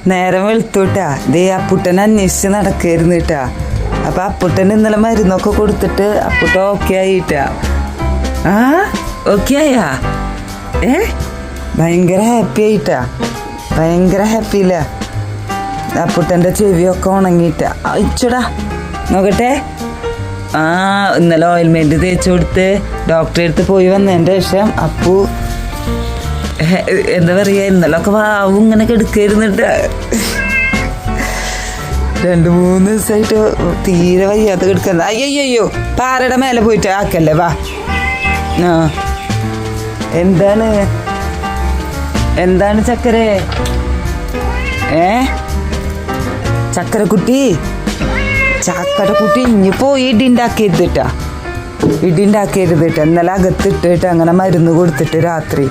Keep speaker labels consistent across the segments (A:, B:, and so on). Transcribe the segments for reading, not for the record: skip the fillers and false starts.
A: നേരം വെളുത്തൂട്ടാ. ദേ അപ്പുട്ടനെ അന്വേഷിച്ച് നടക്കായിരുന്നു കേട്ടാ. അപ്പം അപ്പുട്ടൻ ഇന്നലെ മരുന്നൊക്കെ കൊടുത്തിട്ട് അപ്പുട്ട ഓക്കെ ആയിട്ടാ. ആ ഓക്കെ ആയാ? ഭയങ്കര ഹാപ്പി ആയിട്ടാ. ഭയങ്കര ഹാപ്പിയില്ല. അപ്പുട്ടൻ്റെ ചെവിയൊക്കെ ഉണങ്ങിയിട്ടാ. ഇച്ചടാ നോക്കട്ടെ. ആ ഇന്നലെ ഓയിൽമെൻറ്റ് തേച്ച് കൊടുത്ത് ഡോക്ടറെ അടുത്ത് പോയി വന്നതിൻ്റെ ശേഷം അപ്പു എന്താ പറയുക, ഇന്നലൊക്കെ വാവും ഇങ്ങനെ കെടുക്കായിരുന്നിട്ട് 2-3 ദിവസമായിട്ട് തീരെ വയ്യാത്ത കിടക്കുന്നത്. അയ്യോ പാറയുടെ മേലെ പോയിട്ട് ആക്കല്ലേ. വാ. ആ എന്താണ് ചക്കരെ? ചക്കരക്കുട്ടി ഇനി പോയി ഇടിണ്ടാക്കിയിരുന്നിട്ടാ. ഇന്നലെ അകത്തിട്ടിട്ട് അങ്ങനെ മരുന്ന് കൊടുത്തിട്ട് രാത്രി.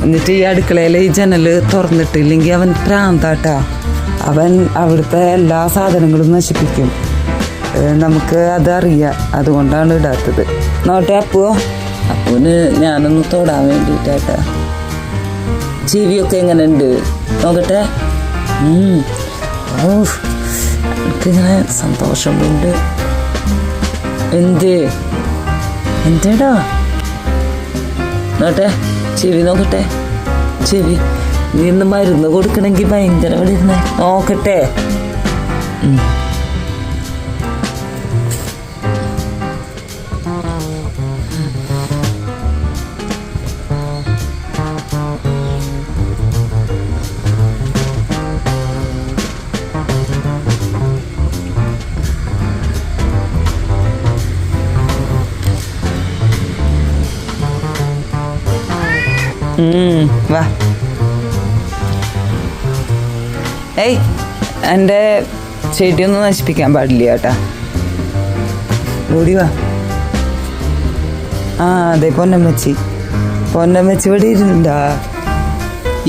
A: എന്നിട്ട് ഈ അടുക്കളയിലെ ഈ ജനൽ തുറന്നിട്ടില്ലെങ്കിൽ അവൻ പ്രാന്താട്ടാ. അവൻ അവിടുത്തെ എല്ലാ സാധനങ്ങളും നശിപ്പിക്കും. നമുക്ക് അതറിയാം, അതുകൊണ്ടാണ് ഇടാത്തത്. നോട്ടെ അപ്പൂന് ഞാനൊന്ന് തൊടാൻ വേണ്ടിയിട്ടാട്ടാ. ചെവിയൊക്കെ എങ്ങനെ ഉണ്ട് നോക്കട്ടെ. എനിക്കിങ്ങനെ സന്തോഷമുണ്ട്. എന്തേടാ നോട്ടെ, ചെവി നോക്കട്ടെ. ചെവി നീ ഇന്ന് മരുന്ന് കൊടുക്കണമെങ്കിൽ ഭയങ്കര ഇവിടെ ഇരുന്നേ നോക്കട്ടെ. വാ. എൻ്റെ ചെടിയൊന്നും നശിപ്പിക്കാൻ പാടില്ല കേട്ടാ. ഓടി വാ. ആ അതെ പൊന്നമ്മച്ചി ഇവിടെ ഇരുന്നുണ്ടാ.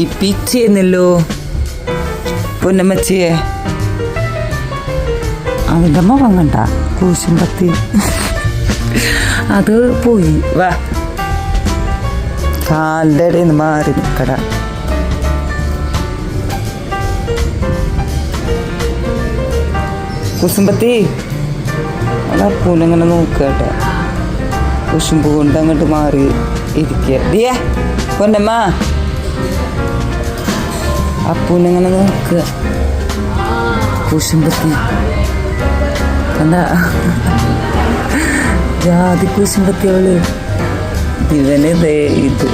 A: ഈ പിച്ചെന്നല്ലോ പൊന്നമ്മച്ചിയെ. അവൻ്റെ മുഖം കണ്ട കൂശുമ്പത്തി അത് പോയി. വാ, കാലിൻ്റെ ഇടയിൽ നിന്ന് മാറി നിൽക്കട. കുസുമ്പത്തി അത് അപ്പൂനങ്ങനെ നോക്കട്ടെ. കുശുമ്പ് കൊണ്ട് അങ്ങോട്ട് മാറി ഇരിക്കുക. പൊന്നമ്മ അപ്പൂനങ്ങനെ നോക്കുക. കുശുമ്പത്തി എന്താ ജാതി കുശുമ്പത്തി അവള്. ഇവനിതേ ഇത്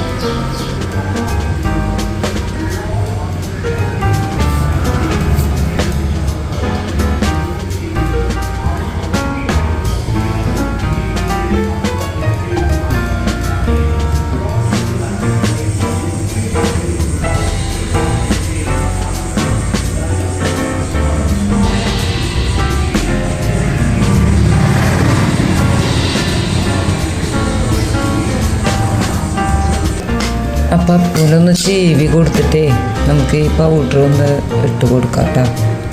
A: അപ്പം അപ്പൂനൊന്ന് ചെവി കൊടുത്തിട്ടേ നമുക്ക് ഈ പൗഡർ ഒന്ന് ഇട്ട് കൊടുക്കാം കേട്ടോ.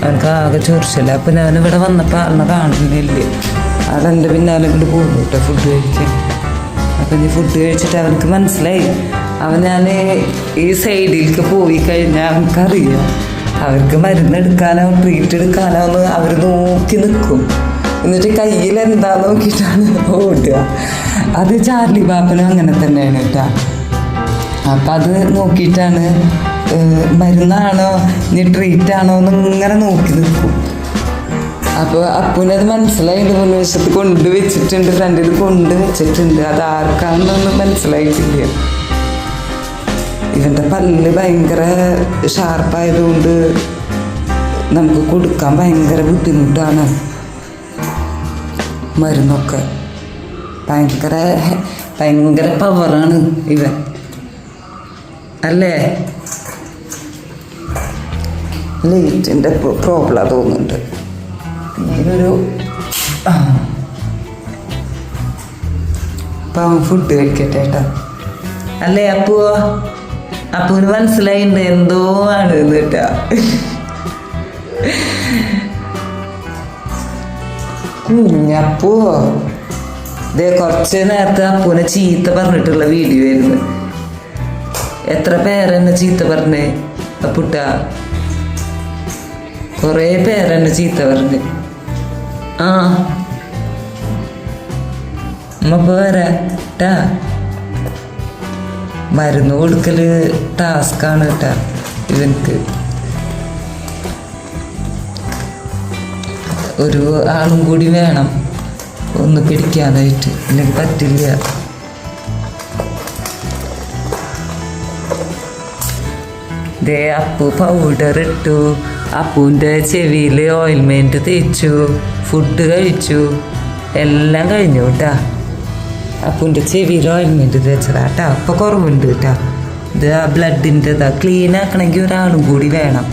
A: അവനക്ക് ആകെ ചൊറിച്ചില്ല. അപ്പം ഞാനിവിടെ വന്നപ്പോൾ ആളിനെ കാണുന്നില്ല. ആളെൻ്റെ പിന്നാലെ കൊണ്ട് പോകുന്നു കേട്ടോ ഫുഡ് കഴിക്കാൻ. അപ്പം നീ ഫുഡ് കഴിച്ചിട്ട് അവനക്ക് മനസ്സിലായി. ഞാൻ ഈ സൈഡിലേക്ക് പോയി കഴിഞ്ഞാൽ അവനക്കറിയാം അവർക്ക് മരുന്ന് എടുക്കാനോ ട്രീറ്റ് എടുക്കാനോ എന്ന് അവർ നോക്കി നിൽക്കും. എന്നിട്ട് കയ്യിൽ എന്താ നോക്കിയിട്ടാണ് ഓടുക. അത് ചാർലി ബാപ്പനും അങ്ങനെ തന്നെയാണ് കേട്ടോ. അപ്പം അത് നോക്കിയിട്ടാണ് മരുന്നാണോ ഇനി ട്രീറ്റാണോ എന്നിങ്ങനെ നോക്കി നിൽക്കും. അപ്പോൾ അപ്പൂനത് മനസ്സിലായിട്ട് മുൻവശത്ത് കൊണ്ടുവച്ചിട്ടുണ്ട്, ഫ്രണ്ടിൽ കൊണ്ടുവച്ചിട്ടുണ്ട്. അത് ആർക്കാണെന്നൊന്നും മനസ്സിലായിട്ടില്ല. ഇവൻ്റെ പല്ല് ഭയങ്കര ഷാർപ്പായതുകൊണ്ട് നമുക്ക് കൊടുക്കാൻ ഭയങ്കര ബുദ്ധിമുട്ടാണ്. മരുന്നൊക്കെ ഭയങ്കര പവറാണ് ഇവൻ അല്ലേ. ലൈറ്റിൻ്റെ പ്രോബ്ലം തോന്നുന്നുണ്ട്. ഇതൊരു ഫുഡ് കഴിക്കട്ടെ കേട്ടോ. അല്ലേ അപ്പൂന് മനസ്സിലായിട്ടുണ്ട് എന്തോ ആണ് കേട്ടാ. കുഞ്ഞപ്പൂ ഇതേ കുറച്ച് നേരത്തെ അപ്പൂനെ ചീത്ത പറഞ്ഞിട്ടുള്ള വീഡിയോ ആയിരുന്നു. എത്ര പേരെന്നെ ചീത്ത പറഞ്ഞേ അപ്പുട്ട. കുറേ പേരെന്നെ ചീത്ത പറഞ്ഞു. ആ അമ്മ പോരാ മരുന്ന് കൊടുക്കല് ടാസ്ക്കാണ് കേട്ടാ ഇവനക്ക്. ഒരു ആളും കൂടി വേണം ഒന്ന് പിടിക്കാനായിട്ട്, അല്ലെങ്കിൽ പറ്റില്ല. ദേ അപ്പു പൗഡർ ഇട്ടു, അപ്പൂൻ്റെ ചെവിയിൽ ഓയിൽമെൻറ്റ് തേച്ചു, ഫുഡ് കഴിച്ചു, എല്ലാം കഴിഞ്ഞു കേട്ടാ. അപ്പൂൻ്റെ ചെവിയിൽ ഓയിൽമെൻറ്റ് തേച്ചതാ കേട്ടാ. അപ്പോൾ കുറവുണ്ട് കേട്ടാ. ഇത് ആ ബ്ലഡിൻ്റെതാ. ക്ലീൻ ആക്കണമെങ്കിൽ ഒരാളും കൂടി വേണം.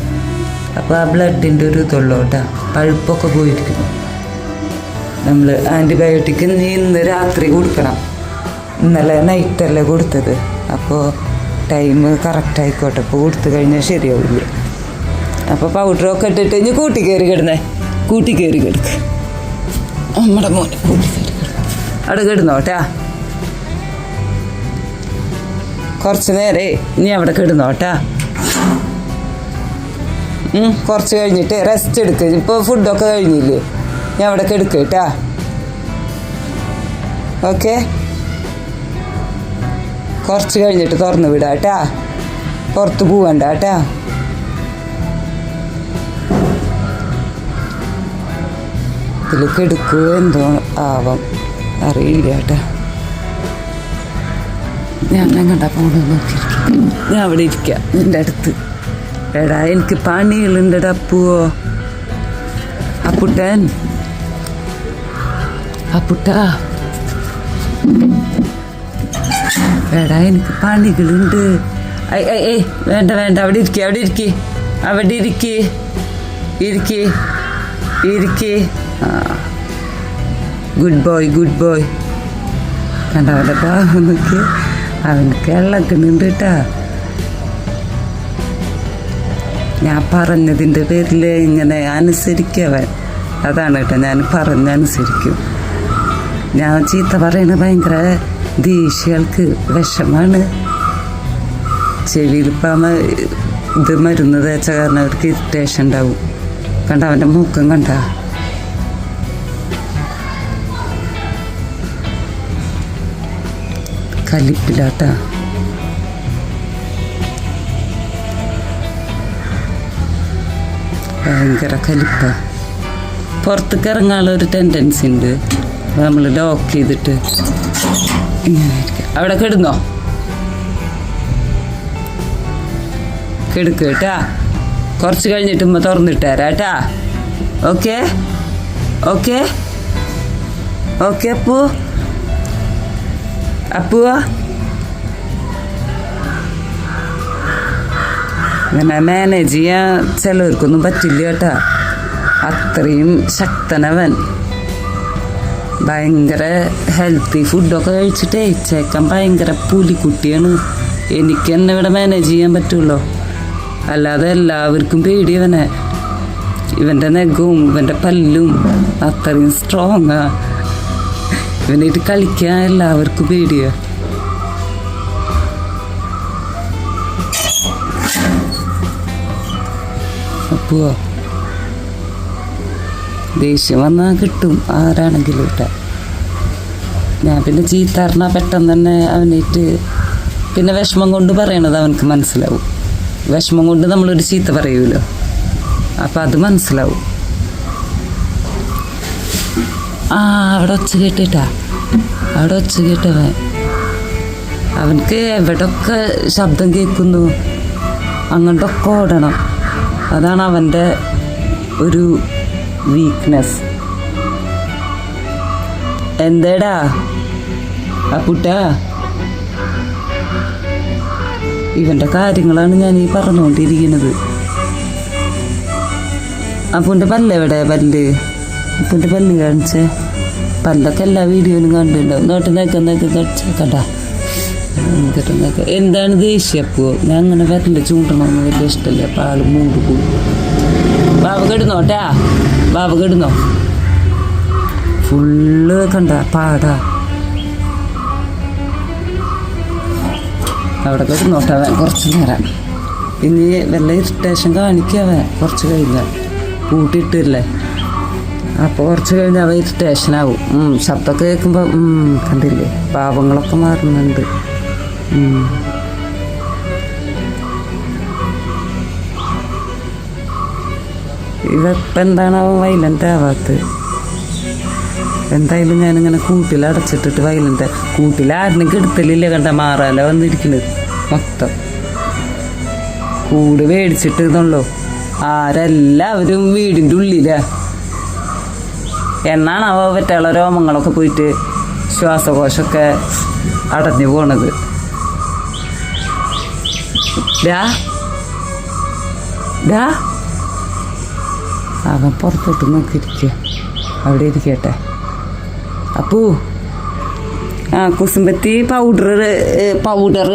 A: അപ്പോൾ ആ ബ്ലഡിൻ്റെ ഒരു ഇതുള്ളൂ കേട്ടാ. പഴുപ്പൊക്കെ പോയിരിക്കുന്നു. നമ്മൾ ആൻറ്റിബയോട്ടിക് ഇന്ന് രാത്രി കൊടുക്കണം. ഇന്നലെ നൈറ്റല്ലേ കൊടുത്തത്. അപ്പോൾ ടൈം കറക്റ്റ് ആയിക്കോട്ടെ. അപ്പോൾ കൊടുത്തു കഴിഞ്ഞാൽ ശരിയാവില്ല. അപ്പോൾ പൗഡറൊക്കെ ഇട്ടിട്ട് ഇനി കൂട്ടി കയറി കിടന്നേ. കൂട്ടി കയറി കിടക്ക്. നമ്മുടെ മോനെ കൂട്ടി കയറി കിടക്കും. അവിടെ കിടന്നോട്ടാ. കുറച്ച് നേരേ ഇനി അവിടെ കിടന്നോട്ടാ. കുറച്ച് കഴിഞ്ഞിട്ട് റെസ്റ്റ് എടുക്കുക. ഇപ്പോൾ ഫുഡൊക്കെ കഴിഞ്ഞില്ലേ, ഞാൻ അവിടെ കിടക്കുക കേട്ടാ. ഓക്കെ, കുറച്ച് കഴിഞ്ഞിട്ട് തുറന്ന് വിടാം കേട്ടാ. പുറത്ത് പോവണ്ട കേട്ടാ. ഇതിൽ കിടക്കുക എന്തോ ആവാം, അറിയില്ല കേട്ടാ. ഞാൻ കണ്ടാ പോകണം നോക്കിയിരിക്കാം. ഞാൻ അവിടെ ഇരിക്കാം നിൻ്റെ അടുത്ത്. എടാ എനിക്ക് പണികളുണ്ട് അപ്പുവോ. അപ്പുട്ടൻ, അപ്പുട്ടാ, എടാ എനിക്ക് പണികളുണ്ട്. വേണ്ട വേണ്ട, അവിടെ ഇരിക്കേ, അവിടെ ഇരിക്കേ, അവിടെ ഇരിക്കേ, ഇരിക്കേ, ഇരിക്കേ. ആ, ഗുഡ് ബോയ്, ഗുഡ് ബോയ്. കണ്ട അവൻ്റെ പാവം നോക്കി, അവനക്ക് ഇളകുന്നുണ്ട് കേട്ടാ. ഞാൻ പറഞ്ഞതിൻ്റെ പേരിൽ ഇങ്ങനെ അനുസരിക്കവൻ. അതാണ് കേട്ടോ, ഞാൻ പറഞ്ഞനുസരിക്കും. ഞാൻ ചീത്ത പറയുന്നത് ഭയങ്കര ദേഷ്യൾക്ക് വിഷമാണ്. ചെവിയിലിപ്പം ഇത് മരുന്ന് തേച്ച കാരണം അവർക്ക് ഇറിറ്റേഷൻ ഉണ്ടാവും. കണ്ട അവൻ്റെ മുഖം കണ്ട. കലിപ്പിലാട്ടാ. ഭയങ്കര കലിപ്പ. പുറത്തേക്ക് ഇറങ്ങാനുള്ള ഒരു ടെൻഡൻസി ഉണ്ട്. നമ്മൾ ലോക്ക് ചെയ്തിട്ട് ഇങ്ങനെ ഇരിക്കുക. അവിടെ കിടന്നോ, കിടക്ക് കേട്ടാ. കുറച്ച് കഴിഞ്ഞിട്ട് ഉമ്മ തുറന്നിട്ടാരാ കേട്ടാ. Okay okay okay. അപ്പു, അപ്പുവാ, അങ്ങനെ മാനേജ് ചെയ്യാൻ ചിലവർക്കൊന്നും പറ്റില്ല കേട്ടാ. അത്രയും ശക്തനവൻ. ഭയങ്കര ഹെൽത്തി ഫുഡൊക്കെ കഴിച്ചിട്ടേ ചേക്കൻ ഭയങ്കര പുലിക്കുട്ടിയാണ്. എനിക്ക് തന്നെ ഇവിടെ മാനേജ് ചെയ്യാൻ പറ്റുള്ളൂ. അല്ലാതെ എല്ലാവർക്കും പേടിയവനെ. ഇവൻ്റെ നെഗവും ഇവൻ്റെ പല്ലും അത്രയും സ്ട്രോങ്ങാ. ഇവനായിട്ട് കളിക്കാൻ എല്ലാവർക്കും പേടിയാ. അപ്പോൾ ദേഷ്യം വന്നാൽ കിട്ടും ആരാണെങ്കിലും കേട്ടാ. ഞാൻ പിന്നെ ചീത്ത പറഞ്ഞാൽ പെട്ടെന്ന് തന്നെ അവനായിട്ട് പിന്നെ വിഷമം കൊണ്ട് പറയണത് അവനക്ക് മനസ്സിലാവും. വിഷമം കൊണ്ട് നമ്മളൊരു ചീത്ത പറയുമല്ലോ, അപ്പം അത് മനസ്സിലാവും. ആ അവിടെ ഒച്ച കേട്ടിട്ടാ, അവിടെ ഒച്ച കേട്ടവൻ. അവനക്ക് എവിടെയൊക്കെ ശബ്ദം കേൾക്കുന്നു അങ്ങോട്ടൊക്കെ ഓടണം. അതാണ് അവൻ്റെ ഒരു വീക്ക്നെസ്. എന്തേടാ അപ്പുട്ടാ, ഇവൻ്റെ കാര്യങ്ങളാണ് ഞാൻ ഈ പറഞ്ഞുകൊണ്ടിരിക്കുന്നത്. അപ്പുൻ്റെ പല്ലെവിടെ? പല്ല്, അപ്പുൻ്റെ പല്ല് കാണിച്ചേ. പല്ലൊക്കെ എല്ലാ വീഡിയോയിലും കണ്ടിട്ടുണ്ടാവും. നോട്ട് കടിച്ചേക്കണ്ട. എന്താണ് ദേഷ്യപ്പോ? ഞാൻ അങ്ങനെ വരല്ല ചൂണ്ടണമെന്ന് വലിയ ഇഷ്ടമല്ല. അപ്പം ആൾ മൂട് പോകും. ബാബ കിടന്നോട്ടാ, ബാബ കിടന്നോ. ഫുള്ള് കണ്ട പാടാ. അവിടെ കിടന്നോട്ടവൻ കുറച്ച് നേരം. ഇനി വല്ല ഇറിറ്റേഷൻ കാണിക്കവൻ കുറച്ച് കഴിഞ്ഞാൽ. കൂട്ടിയിട്ടില്ലേ. അപ്പോൾ കുറച്ച് കഴിഞ്ഞ് അവ ഇറിറ്റേഷനാവും. ശബ്ദമൊക്കെ കേൾക്കുമ്പോൾ കണ്ടില്ലേ, പാവങ്ങളൊക്കെ മാറുന്നുണ്ട്. ഇവപ്പം എന്താണാവോ വൈലൻ്റ് ആവാത്തത്. എന്തായാലും ഞാനിങ്ങനെ കൂട്ടിലടച്ചിട്ടിട്ട് വൈലൻ്റ്, കൂട്ടിലാരും കെടുത്തലില്ല, കണ്ട മാറാല വന്നിരിക്കുന്നത് മൊത്തം. കൂട് മേടിച്ചിട്ട് എന്നുള്ളൂ. ആരെല്ലാവരും വീടിൻ്റെ ഉള്ളിലാ. എന്നാണ് അവ പറ്റുള്ള രോമങ്ങളൊക്കെ പോയിട്ട് ശ്വാസകോശമൊക്കെ അടഞ്ഞു പോണത്. അവൻ പുറത്തോട്ട് നോക്കിയിരിക്കുക. അവിടെ ഇരിക്കട്ടെ. അപ്പൂ, കുസുമ്പത്തി പൗഡർ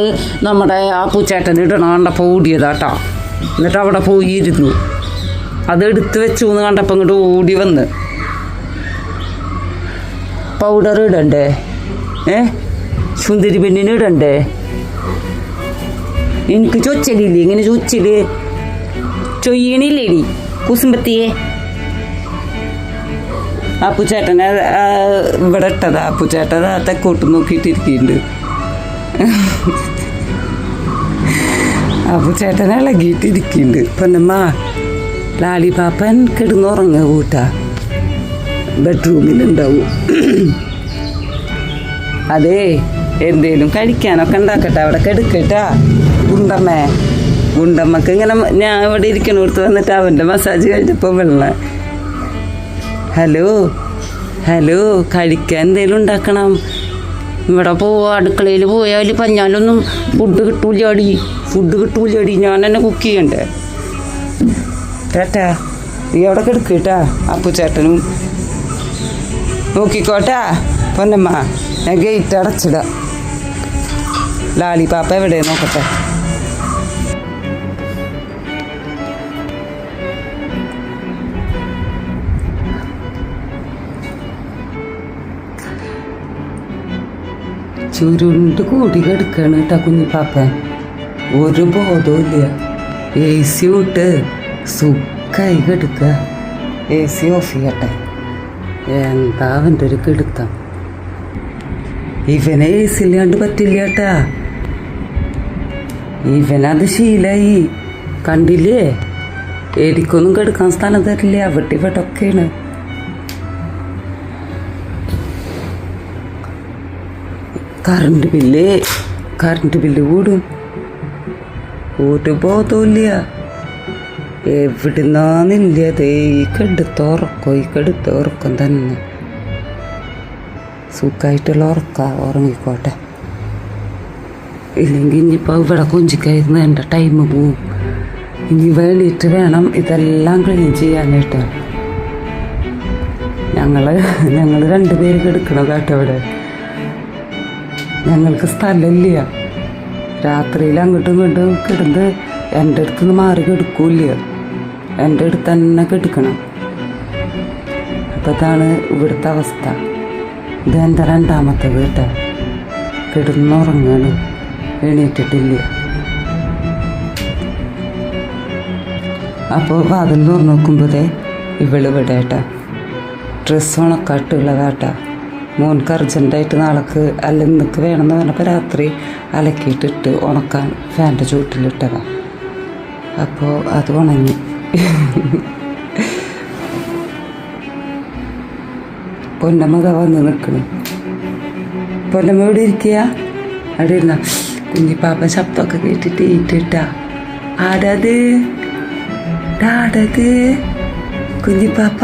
A: നമ്മുടെ ആ പൂച്ചേട്ടൻ ഇടണം കണ്ടപ്പോൾ ഓടിയതാട്ടോ. എന്നിട്ട് അവിടെ പോയിരുന്നു. അത് എടുത്ത് വെച്ചു എന്ന് കണ്ടപ്പോൾ ഇങ്ങോട്ട് ഓടി വന്ന്. പൗഡർ ഇടണ്ടേ? സുന്ദരി പെണ്ണിന് ഇടണ്ടേ? എനിക്ക് ചൊച്ചലില്ലേ, ഇങ്ങനെ ചൊച്ചില് ചൊയ്യണില്ലേടി കുസുമ്പത്തിയെ. അപ്പുച്ചേട്ടനെ ഇവിടെ ഇട്ടതാ. അപ്പുച്ചേട്ടൻ തെക്കോട്ട് നോക്കിയിട്ടിരിക്കുന്നുണ്ട്. അപ്പുച്ചേട്ടൻ ഇളകിയിട്ടിരിക്കുന്നുണ്ട്. പൊന്നമ്മ, ലാലിപ്പാപ്പൻ കിടന്നുറങ്ങ കൂട്ടാ, ബെഡ്റൂമിലുണ്ടാവും. അതേ, എന്തേലും കഴിക്കാനൊക്കെ ഉണ്ടാക്കട്ടെ, അവിടെ കെടുക്കട്ടാ. ഗുണ്ടമ്മക്ക് ഇങ്ങനെ ഞാൻ ഇവിടെ ഇരിക്കണോടത്ത് വന്നിട്ട് അവൻ്റെ മസാജ് കഴിഞ്ഞപ്പോൾ വെള്ളം. ഹലോ കഴിക്കാൻ എന്തേലും ഉണ്ടാക്കണം. ഇവിടെ അടുക്കളയിൽ പോയാൽ പറഞ്ഞാലൊന്നും ഫുഡ് കിട്ടൂലടി. ഞാൻ തന്നെ കുക്ക് ചെയ്യണ്ടേ. ചേട്ടാ, നീ അവിടെ കിടക്കട്ടാ. അപ്പുച്ചേട്ടനും നോക്കിക്കോട്ടാ. പൊന്നമ്മ, ഞാൻ ഗേറ്റ് അടച്ചിടാം. ലാലിപ്പാപ്പ എവിടെ നോക്കട്ടെ. ചുരുണ്ട് കൂടി കിടക്കാണ് കേട്ടാ കുഞ്ഞിപ്പാപ്പൻ. ഒരു ബോധവും ഇല്ല. AC വിട്ട് സുഖമായി കിടക്കുക. AC ഓഫ് ചെയ്യട്ടെ. എന്താ അവൻ്റെ ഒരു കിടുത്തം. ഇവനെ AC ഇല്ലാണ്ട് പറ്റില്ല കേട്ടാ. ഇവനത് ശീലായി. കണ്ടില്ലേ, എനിക്കൊന്നും കെടുക്കാൻ സ്ഥലം തരില്ല. അവിടെ ഇവിടൊക്കെയാണ്. കറണ്ട് ബില്ല് കൂടും. ഒരു ബോധമില്ല. എവിടുന്നാന്നില്ലതേ. ഈ കെടുത്ത ഉറക്കം തന്നെ. സുഖമായിട്ടുള്ള ഉറങ്ങിക്കോട്ടെ. ഇല്ലെങ്കിൽ ഇനിയിപ്പോൾ ഇവിടെ കൊഞ്ചിക്കായിരുന്നു എൻ്റെ ടൈം പോവും. ഇനി വേണ്ടിയിട്ട് വേണം ഇതെല്ലാം ക്ലീൻ ചെയ്യാനായിട്ട്. ഞങ്ങൾ രണ്ടുപേര് കിടക്കണതാട്ടോ ഇവിടെ. ഞങ്ങൾക്ക് സ്ഥലമില്ല. രാത്രിയിൽ അങ്ങോട്ടും ഇങ്ങോട്ടും കിടന്ന് എൻ്റെ അടുത്ത് നിന്ന് മാറി കിടക്കൂല്ല. എൻ്റെ അടുത്ത് തന്നെ കിടക്കണം. അപ്പം ഇതാണ് ഇവിടുത്തെ അവസ്ഥ. ഇതെൻ്റെ രണ്ടാമത്തേത് കേട്ടോ. കിടന്നുറങ്ങാണ്, എണീറ്റിട്ടില്ല. അപ്പോൾ വാതിൽ തുറന്ന് നോക്കുമ്പോഴേ ഇവളിവിടെ ഏട്ടാ. ഡ്രസ്സ് ഉണക്കാട്ടുള്ളതാട്ടാ. മോൻക്ക് അർജൻറ്റായിട്ട് നാളേക്ക് ഇന്നൊക്കെ വേണമെന്ന് പറഞ്ഞപ്പോൾ രാത്രി അലക്കിയിട്ടിട്ട് ഉണക്കാൻ ഫാൻ്റെ ചുവട്ടിലിട്ടതാണ്. അപ്പോൾ അത് ഉണങ്ങി. പൊന്നമ്മ വന്ന് നിൽക്കണം. പൊന്നമ്മ ഇവിടെ ഇരിക്കുക. അവിടെ ഇരുന്ന കുഞ്ഞിപ്പാപ്പൻ ശബ്ദമൊക്കെ കേട്ടിട്ട് ഈറ്റിട്ടാ. ആടത് കുഞ്ഞിപ്പാപ്പ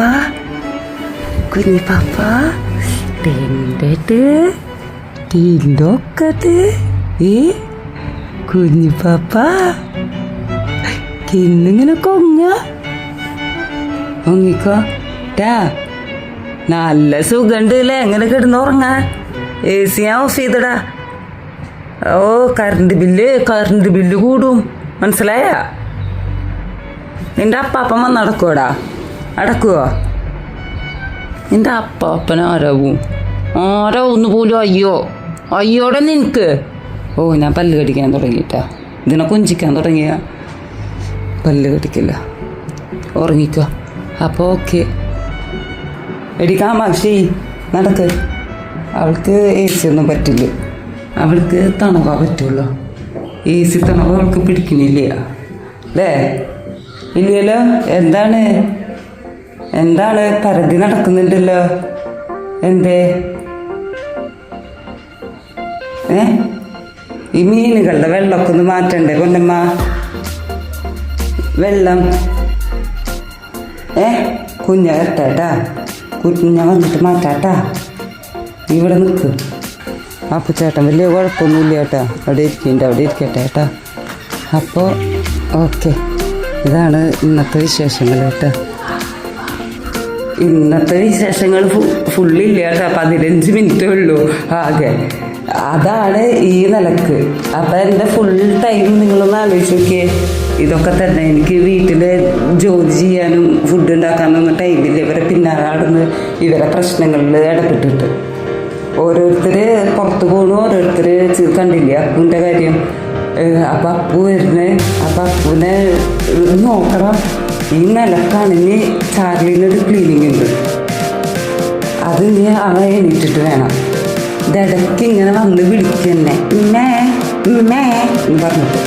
A: ടീൻഡോക്കട്ട് കുഞ്ഞിപ്പാപ്പ കിന്നിങ്ങനെ കൊങ്ങിക്കോ ടാ. നല്ല സുഖണ്ട് അല്ലേ എങ്ങനെ കിടന്നുറങ്ങാൻ. AC ഞാൻ ഓഫ് ചെയ്തടാ. ഓ കറണ്ട് ബില്ല് കൂടും, മനസ്സിലായ? നിന്റെ അപ്പാപ്പൻ വന്ന് അടക്കുവോ? നിന്റെ അപ്പാപ്പൻ ആരാവുന്നു പോലും. അയ്യോടെ നിനക്ക്. ഓ ഞാൻ പല്ല് കടിക്കാൻ തുടങ്ങിയിട്ടാ. ഇതിനെ കൊഞ്ചിക്കാൻ തുടങ്ങിയ പല്ല് കടിക്കില്ല. ഉറങ്ങിക്കോ. അപ്പോൾ ഓക്കെ. എടി കാമാക്ഷി നടക്ക്. അവൾക്ക് എ സി ഒന്നും പറ്റില്ല, അവൾക്ക് തണുവാ പറ്റുള്ളൂ. എ സി തണുവ് അവൾക്ക് പിടിക്കുന്നില്ല അല്ലേ? ഇല്ലല്ലോ. എന്താണ് പരതി നടക്കുന്നുണ്ടല്ലോ, എന്തേ? ഈ മീനുകളുടെ വെള്ളമൊക്കെ ഒന്ന് മാറ്റണ്ടേ പൊന്നമ്മ? വെള്ളം കുഞ്ഞ വരട്ടാ, കുഞ്ഞ വന്നിട്ട് മാറ്റാട്ടാ. ഇവിടെ നിൽക്ക്. അപ്പോൾ ചേട്ടൻ വലിയ കുഴപ്പമൊന്നുമില്ല കേട്ടാ, അവിടെ ഇരിക്കട്ടെ കേട്ടാ. അപ്പോൾ ഓക്കെ, ഇതാണ് ഇന്നത്തെ വിശേഷങ്ങൾ കേട്ടോ. ഇന്നത്തെ വിശേഷങ്ങൾ ഫുള്ളില്ല കേട്ടോ, 15 മിനിറ്റേ ഉള്ളൂ ആകെ. അതാണ് ഈ നിലക്ക്. അപ്പം എൻ്റെ ഫുൾ ടൈം നിങ്ങളൊന്ന് ആലോചിച്ച് നോക്കിയേ. ഇതൊക്കെ തന്നെ. എനിക്ക് വീട്ടിൽ ജോലി ചെയ്യാനും ഫുഡ് ഉണ്ടാക്കാനൊന്നും ടൈമില്ല. ഇവരെ പിന്നാലെ നടന്ന് ഇവരെ പ്രശ്നങ്ങളിൽ ഇടപെട്ടിട്ട് ഓരോരുത്തർ പുറത്ത് പോകണു, ഓരോരുത്തർ കണ്ടില്ല അപ്പൂൻ്റെ കാര്യം. അപ്പം അപ്പു വരുന്നേ, അപ്പം അപ്പൂനെ നോക്കണം. ഈ നിലക്കാണെങ്കിൽ ചാർലിനൊരു ക്ലീനിങ് ഉണ്ട്, അത് നീ ആളെ എണീറ്റിട്ട് വേണം. ഇടയ്ക്ക് ഇങ്ങനെ വന്ന് വിളിക്കന്നെ എന്ന് പറഞ്ഞിട്ട്.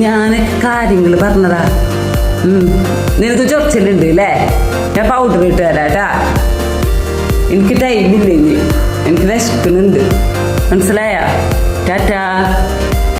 A: ഞാൻ കാര്യങ്ങൾ പറഞ്ഞതാ. നിനക്ക് ചൊറിച്ചിലുണ്ട് അല്ലേ? ഞാൻ പൗഡർ ഇട്ട് തരാട്ടാ. എനിക്ക് ടൈമില്ല, ഇനി എനിക്ക് വിശക്കുന്നുണ്ട്, മനസ്സിലായ?